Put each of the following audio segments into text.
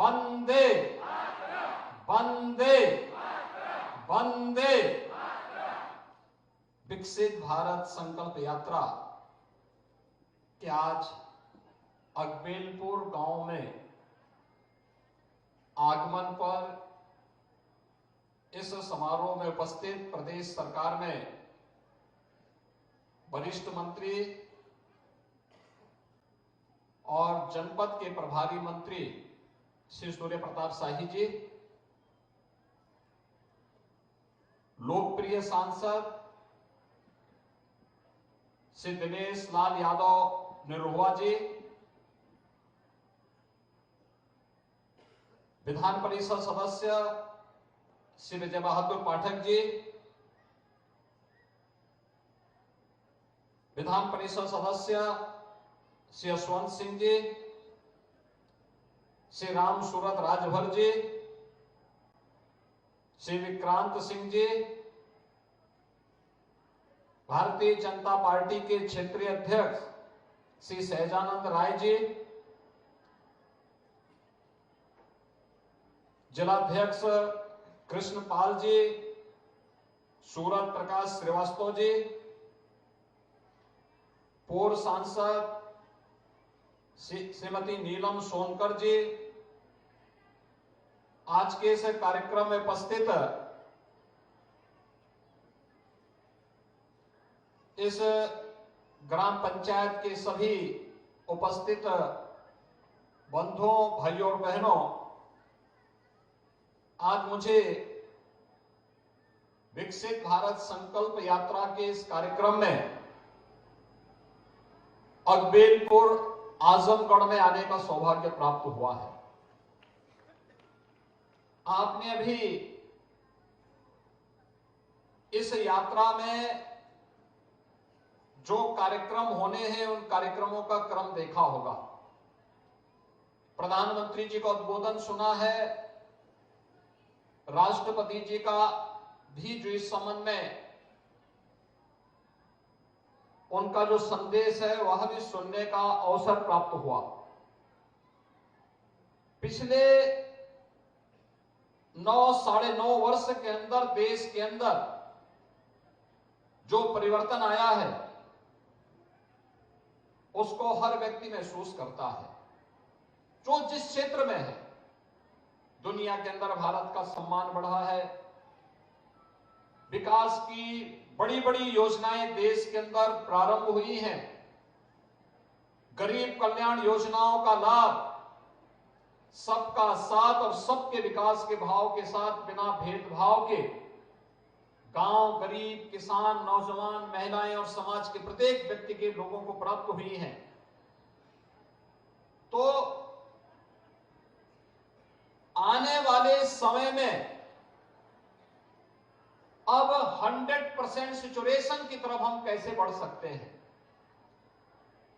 वंदे वंदे वंदे। विकसित भारत संकल्प यात्रा के आज अकबेलपुर गांव में आगमन पर इस समारोह में उपस्थित प्रदेश सरकार में वरिष्ठ मंत्री और जनपद के प्रभारी मंत्री श्री सूर्य प्रताप शाही जी, लोकप्रिय सांसद श्री दिनेश लाल यादव निरहुआ जी, विधान परिषद सदस्य श्री विजय बहादुर पाठक जी, विधान परिषद सदस्य श्री यशवंत सिंह जी, श्री राम सूरत राजभर जी, श्री विक्रांत सिंह जी, भारतीय जनता पार्टी के क्षेत्रीय अध्यक्ष श्री सहजानंद राय जी, जिलाध्यक्ष कृष्णपाल जी, सूरत प्रकाश श्रीवास्तव जी, पूर्व सांसद श्रीमती नीलम सोनकर जी, आज के इस कार्यक्रम में उपस्थित इस ग्राम पंचायत के सभी उपस्थित बंधुओं, भाइयों और बहनों, आज मुझे विकसित भारत संकल्प यात्रा के इस कार्यक्रम में अकबेलपुर आजमगढ़ में आने का सौभाग्य प्राप्त हुआ है। आपने अभी इस यात्रा में जो कार्यक्रम होने हैं उन कार्यक्रमों का क्रम देखा होगा। प्रधानमंत्री जी का उद्बोधन सुना है, राष्ट्रपति जी का भी जो इस संबंध में उनका जो संदेश है वह भी सुनने का अवसर प्राप्त हुआ। पिछले 9-9.5 वर्ष के अंदर देश के अंदर जो परिवर्तन आया है उसको हर व्यक्ति महसूस करता है। जो जिस क्षेत्र में है, दुनिया के अंदर भारत का सम्मान बढ़ा है, विकास की बड़ी बड़ी योजनाएं देश के अंदर प्रारंभ हुई हैं, गरीब कल्याण योजनाओं का लाभ सबका साथ और सबके विकास के भाव के साथ बिना भेदभाव के गांव, गरीब, किसान, नौजवान, महिलाएं और समाज के प्रत्येक व्यक्ति के लोगों को प्राप्त हुई हैं। तो आने वाले समय में अब 100% सैचुरेशन की तरफ हम कैसे बढ़ सकते हैं,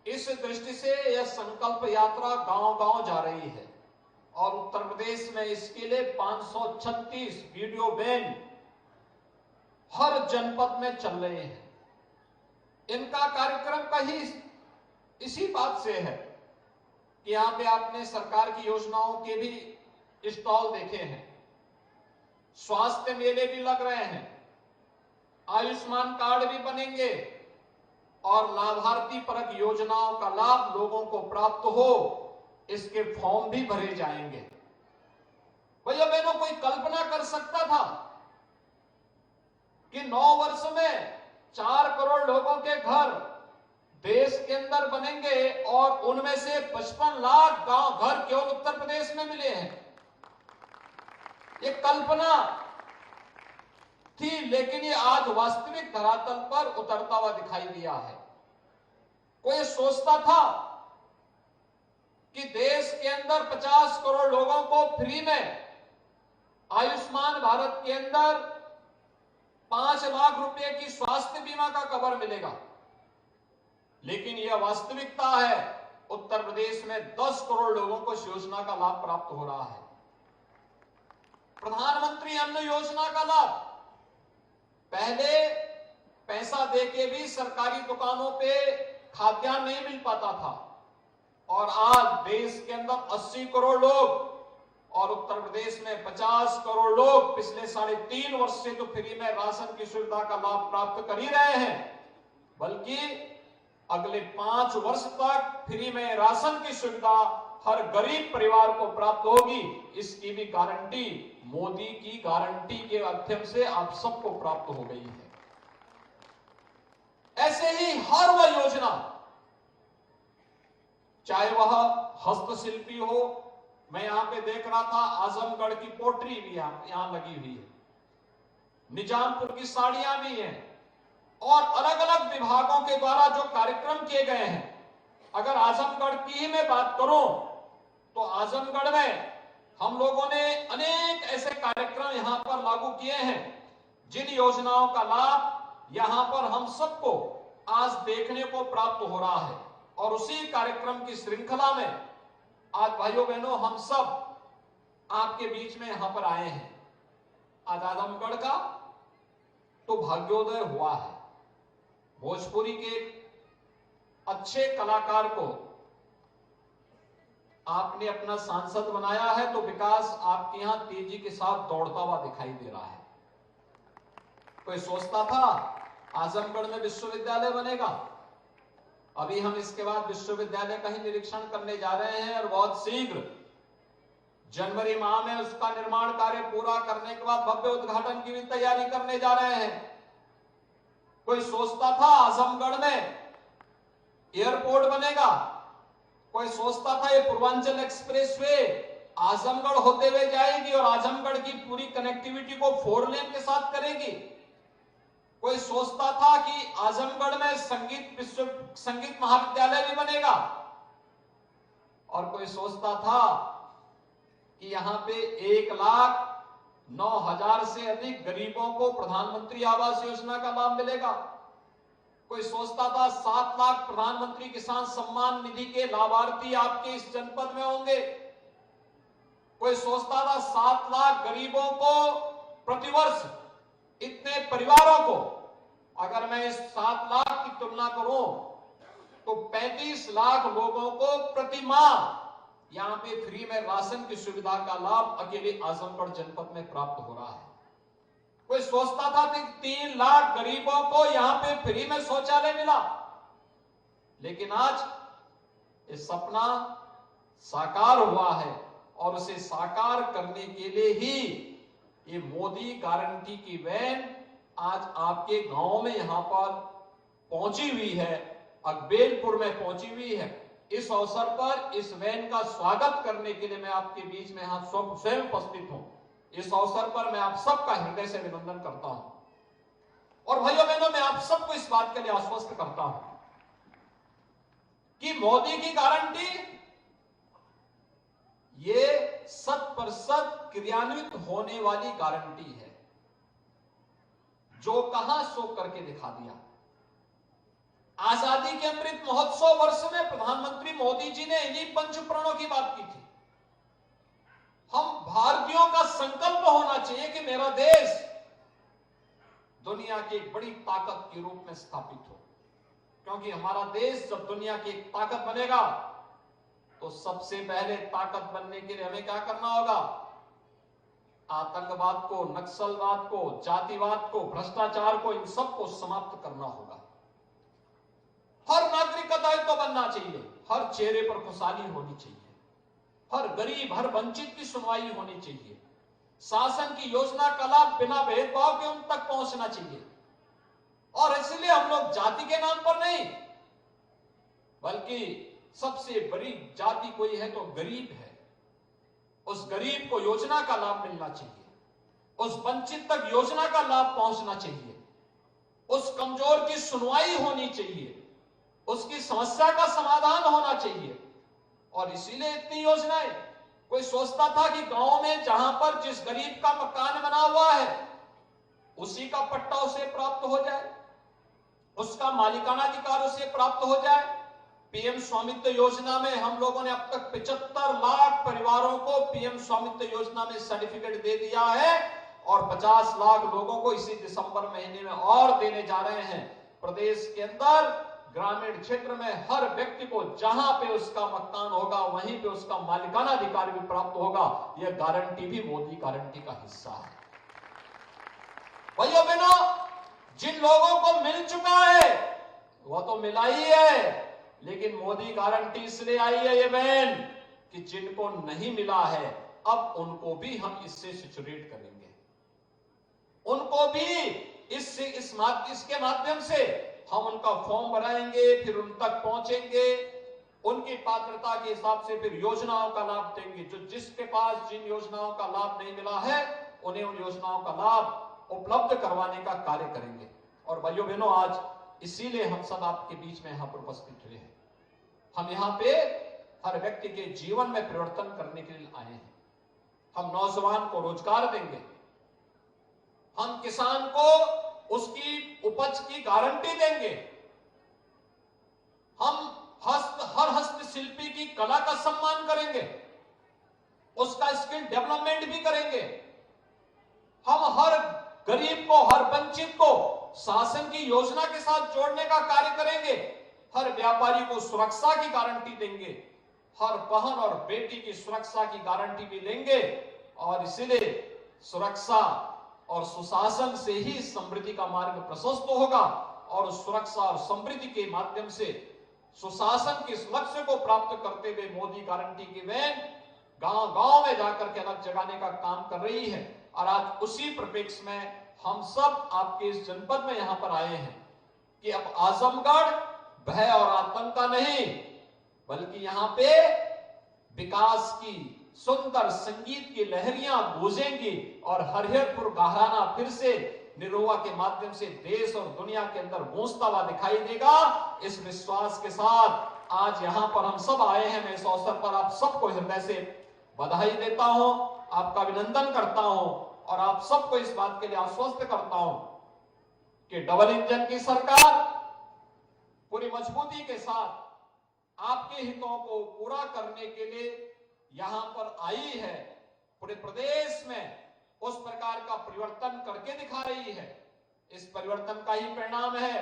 इस दृष्टि से यह संकल्प यात्रा गांव-गांव जा रही है और उत्तर प्रदेश में इसके लिए 536 वीडियो वैन हर जनपद में चल रहे हैं। इनका कार्यक्रम कहीं इसी बात से है कि यहां पे आपने सरकार की योजनाओं के भी स्टॉल देखे हैं, स्वास्थ्य मेले भी लग रहे हैं, आयुष्मान कार्ड भी बनेंगे और लाभार्थी परक योजनाओं का लाभ लोगों को प्राप्त हो इसके फॉर्म भी भरे जाएंगे। भैया बहनों, कोई कल्पना कर सकता था कि 9 वर्ष में 4 करोड़ लोगों के घर देश के अंदर बनेंगे और उनमें से 55 लाख गांव घर केवल उत्तर प्रदेश में मिले हैं। ये कल्पना थी, लेकिन ये आज वास्तविक धरातल पर उतरता हुआ दिखाई दिया है। कोई सोचता था कि देश के अंदर 50 करोड़ लोगों को फ्री में आयुष्मान भारत के अंदर 5 लाख रुपए की स्वास्थ्य बीमा का कवर मिलेगा, लेकिन यह वास्तविकता है उत्तर प्रदेश में 10 करोड़ लोगों को इस योजना का लाभ प्राप्त हो रहा है। प्रधानमंत्री अन्न योजना का लाभ पहले पैसा देके भी सरकारी दुकानों पे खाद्यान्न नहीं मिल पाता था और आज देश के अंदर 80 करोड़ लोग और उत्तर प्रदेश में 50 करोड़ लोग पिछले 3.5 वर्ष से तो फ्री में राशन की सुविधा का लाभ प्राप्त कर ही रहे हैं, बल्कि अगले 5 वर्ष तक फ्री में राशन की सुविधा हर गरीब परिवार को प्राप्त होगी। इसकी भी गारंटी मोदी की गारंटी के माध्यम से आप सबको प्राप्त हो गई है। ऐसे ही हर वह योजना, चाहे वह हस्तशिल्पी हो, मैं यहां पे देख रहा था आजमगढ़ की पोट्री भी यहां लगी हुई है, निजामपुर की साड़ियां भी हैं, और अलग अलग विभागों के द्वारा जो कार्यक्रम किए गए हैं। अगर आजमगढ़ की ही मैं बात करूं तो आजमगढ़ में हम लोगों ने अनेक ऐसे कार्यक्रम यहां पर लागू किए हैं, जिन योजनाओं का लाभ यहां पर हम सबको आज देखने को प्राप्त हो रहा है। और उसी कार्यक्रम की श्रृंखला में आज भाइयों बहनों हम सब आपके बीच में यहां पर आए हैं। आज आजमगढ़ का तो भाग्योदय हुआ है। भोजपुरी के अच्छे कलाकार को आपने अपना सांसद बनाया है, तो विकास आपके यहां तेजी के साथ दौड़ता हुआ दिखाई दे रहा है। कोई सोचता था आजमगढ़ में विश्वविद्यालय बनेगा? अभी हम इसके बाद विश्वविद्यालय का ही निरीक्षण करने जा रहे हैं, और बहुत शीघ्र जनवरी माह में उसका निर्माण कार्य पूरा करने के बाद भव्य उद्घाटन की भी तैयारी करने जा रहे हैं। कोई सोचता था आजमगढ़ में एयरपोर्ट बनेगा? कोई सोचता था ये पूर्वांचल एक्सप्रेसवे आजमगढ़ होते हुए जाएगी और आजमगढ़ की पूरी कनेक्टिविटी को 4 लेन के साथ करेगी? कोई सोचता था कि आजमगढ़ में संगीत महाविद्यालय भी बनेगा? और कोई सोचता था कि यहां पे 1,09,000 से अधिक गरीबों को प्रधानमंत्री आवास योजना का लाभ मिलेगा? कोई सोचता था 7 लाख प्रधानमंत्री किसान सम्मान निधि के लाभार्थी आपके इस जनपद में होंगे? कोई सोचता था 7 लाख गरीबों को प्रतिवर्ष, इतने परिवारों को, अगर मैं इस 7 लाख की तुलना करूं तो 35 लाख लोगों को प्रति माह यहां पे फ्री में राशन की सुविधा का लाभ अकेले आजमगढ़ जनपद में प्राप्त हो रहा है। कोई सोचता था कि 3 लाख गरीबों को यहां पे फ्री में शौचालय मिला, लेकिन आज ये सपना साकार हुआ है, और उसे साकार करने के लिए ही ये मोदी गारंटी की वैन आज आपके गांव में यहां पर पहुंची हुई है, अकबेलपुर में पहुंची हुई है। इस अवसर पर इस वैन का स्वागत करने के लिए मैं आपके बीच में यहां स्वयं उपस्थित हूं। इस अवसर पर मैं आप सबका हृदय से अभिनंदन करता हूं, और भाइयों बहनों मैं आप सबको इस बात के लिए आश्वस्त करता हूं कि मोदी की गारंटी ये 100% क्रियान्वित होने वाली गारंटी है। जो कहा सो करके दिखा दिया। आजादी के अमृत महोत्सव वर्ष में प्रधानमंत्री मोदी जी ने इन्हीं पंचप्रणों की बात की थी। हम भारतीयों का संकल्प होना चाहिए कि मेरा देश दुनिया की एक बड़ी ताकत के रूप में स्थापित हो, क्योंकि हमारा देश जब दुनिया की एक ताकत बनेगा तो सबसे पहले ताकत बनने के लिए हमें क्या करना होगा? आतंकवाद को, नक्सलवाद को, जातिवाद को, भ्रष्टाचार को, इन सबको समाप्त करना होगा। हर नागरिक का दायित्व बनना चाहिए, हर चेहरे पर खुशहाली होनी चाहिए, हर गरीब, हर वंचित की सुनवाई होनी चाहिए, शासन की योजना का लाभ बिना भेदभाव के उन तक पहुंचना चाहिए। और इसलिए हम लोग जाति के नाम पर नहीं, बल्कि सबसे बड़ी जाति कोई है तो गरीब है। उस गरीब को योजना का लाभ मिलना चाहिए, उस वंचित तक योजना का लाभ पहुंचना चाहिए, उस कमजोर की सुनवाई होनी चाहिए, उसकी समस्या का समाधान होना चाहिए। और इसीलिए इतनी योजनाएं। कोई सोचता था कि गांव में जहां पर जिस गरीब का मकान बना हुआ है उसी का पट्टा उसे प्राप्त हो जाए, उसका मालिकाना अधिकार उसे प्राप्त हो जाए। पीएम स्वामित्व योजना में हम लोगों ने अब तक 75 लाख परिवारों को पीएम स्वामित्व योजना में सर्टिफिकेट दे दिया है, और 50 लाख लोगों को इसी दिसंबर महीने में और देने जा रहे हैं। प्रदेश के अंदर ग्रामीण क्षेत्र में हर व्यक्ति को जहां पे उसका मकान होगा वहीं पे उसका मालिकाना अधिकार भी प्राप्त होगा। यह गारंटी भी मोदी गारंटी का हिस्सा है। भाइयों बहनों, जिन लोगों को मिल चुका है वह तो मिला ही है, लेकिन मोदी गारंटी इसलिए आई है ये बहन कि जिनको नहीं मिला है अब उनको भी हम इससे सिचुएट करेंगे, उनको भी इसके माध्यम से हम उनका फॉर्म बनाएंगे, फिर उन तक पहुंचेंगे, उनकी पात्रता के हिसाब से फिर योजनाओं का लाभ देंगे। जो जिसके पास जिन योजनाओं का लाभ नहीं मिला है उन्हें उन योजनाओं का लाभ उपलब्ध करवाने का कार्य करेंगे। और भाइयों बहनों, आज इसीलिए हम सब आपके बीच में यहां पर उपस्थित हुए हैं। हम यहां पे हर व्यक्ति के जीवन में परिवर्तन करने के लिए आए हैं। हम नौजवान को रोजगार देंगे, हम किसान को उसकी उपज की गारंटी देंगे, हम हर हस्तशिल्पी की कला का सम्मान करेंगे, उसका स्किल डेवलपमेंट भी करेंगे। हम हर गरीब को, हर वंचित को शासन की योजना के साथ जोड़ने का कार्य करेंगे। हर व्यापारी को सुरक्षा की गारंटी देंगे, हर बहन और बेटी की सुरक्षा की गारंटी भी देंगे। और इसलिए सुरक्षा और सुशासन से ही समृद्धि का मार्ग प्रशस्त होगा, और सुरक्षा और समृद्धि के माध्यम से सुशासन के इस लक्ष्य को प्राप्त करते हुए मोदी गारंटी की वैन गांव-गांव में जाकर के अलग जगाने का काम कर रही है। और आज उसी परिप्रेक्ष्य में हम सब आपके इस जनपद में यहां पर आए हैं कि अब आजमगढ़ भय और आतंक का नहीं, बल्कि यहां पे विकास की सुंदर संगीत की लहरियां गूंजेंगी और हरिहरपुर घराना फिर से निरोवा के माध्यम से देश और दुनिया के अंदर गूंजता हुआ दिखाई देगा। इस विश्वास के साथ आज यहां पर हम सब आए हैं। मैं इस अवसर पर आप सबको हृदय से बधाई देता हूं, आपका अभिनंदन करता हूं और आप सबको इस बात के लिए आश्वस्त करता हूं कि डबल इंजन की सरकार पूरी मजबूती के साथ आपके हितों को पूरा करने के लिए यहां पर आई है। पूरे प्रदेश में उस प्रकार का परिवर्तन करके दिखा रही है। इस परिवर्तन का ही परिणाम है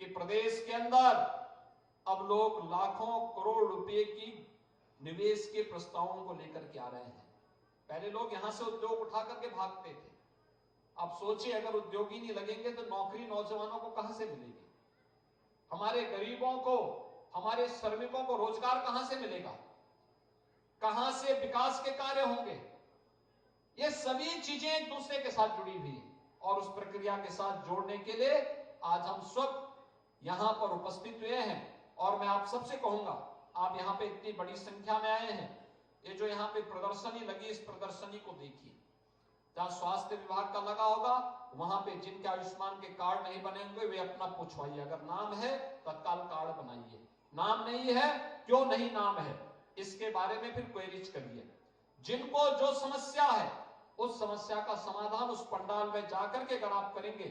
कि प्रदेश के अंदर अब लोग लाखों करोड़ रुपए की निवेश के प्रस्तावों को लेकर के आ रहे हैं। पहले लोग यहां से उद्योग उठा करके भागते थे। अब सोचिए, अगर उद्योग ही नहीं लगेंगे तो नौकरी नौजवानों को कहां से मिलेगी? हमारे गरीबों को, हमारे श्रमिकों को रोजगार कहां से मिलेगा? कहां से विकास के कार्य होंगे? ये सभी चीजें एक दूसरे के साथ जुड़ी हुई है और उस प्रक्रिया के साथ जोड़ने के लिए आज हम सब यहां पर उपस्थित हुए हैं। और मैं आप सबसे कहूंगा, आप यहां पे इतनी बड़ी संख्या में आए हैं, ये जो यहां पे प्रदर्शनी लगी, इस प्रदर्शनी को देखिए। जहां स्वास्थ्य विभाग का लगा होगा वहां पे जिनके आयुष्मान के कार्ड नहीं बने होंगे वे अपना पूछवाइए। अगर नाम है तत्काल कार्ड बनाइए, नाम नहीं है क्यों नहीं नाम है, इसके बारे में फिर क्वेरीज करिए। जिनको जो समस्या है उस समस्या का समाधान उस पंडाल में जाकर के अगर आप करेंगे,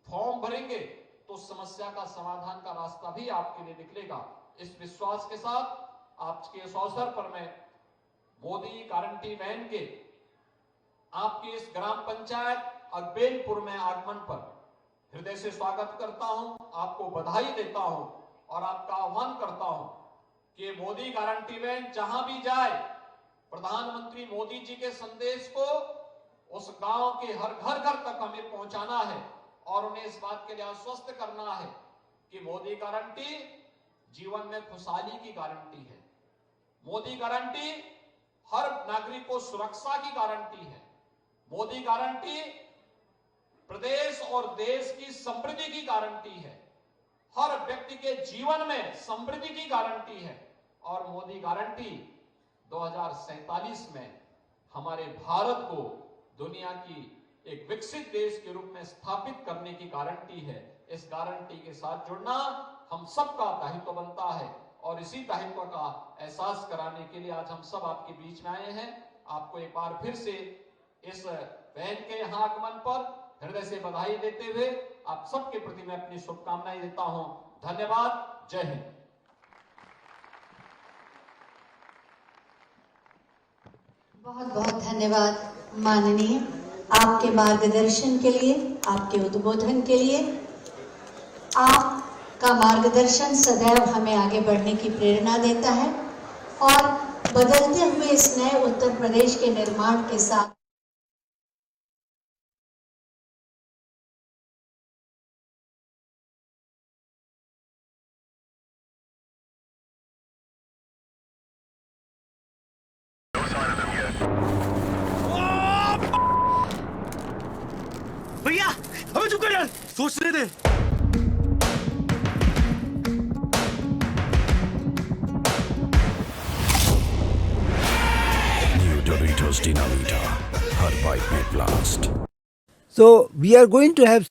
फॉर्म भरेंगे, तो समस्या का समाधान का रास्ता भी आपके लिए निकलेगा। इस विश्वास के साथ आज के इस अवसर पर मैं मोदी गारंटी वैन के आपके इस ग्राम पंचायत अकबेलपुर में आगमन पर हृदय से स्वागत करता हूं, आपको बधाई देता हूं और आपका आह्वान करता हूं कि मोदी गारंटी वैन जहां भी जाए, प्रधानमंत्री मोदी जी के संदेश को उस गांव के हर घर तक हमें पहुंचाना है और उन्हें इस बात के लिए आश्वस्त करना है कि मोदी गारंटी जीवन में खुशहाली की गारंटी है। मोदी गारंटी हर नागरिक को सुरक्षा की गारंटी है। मोदी गारंटी प्रदेश और देश की समृद्धि की गारंटी है। हर व्यक्ति के जीवन में समृद्धि की गारंटी है। और मोदी गारंटी 2047 में हमारे भारत को दुनिया की एक विकसित देश के रूप में स्थापित करने की गारंटी है। इस गारंटी के साथ जुड़ना हम सबका दायित्व बनता है और इसी दायित्व का एहसास कराने के लिए आज हम सब आपके बीच में आए हैं। आपको एक बार फिर से इस वैन के यहां आगमन पर हृदय से बधाई देते हुए आप सबके प्रति मैं अपनी शुभकामनाएं देता हूं। धन्यवाद। जय हिंद। बहुत बहुत धन्यवाद माननीय, आपके मार्गदर्शन के लिए, आपके उद्बोधन के लिए। आप का मार्गदर्शन सदैव हमें आगे बढ़ने की प्रेरणा देता है और बदलते हुए इस नए उत्तर प्रदेश के निर्माण के साथ भैया हमें चुप कर यार, सोचने दे। New Doritos Dinamita, हर बाइट में blast. So we are going to have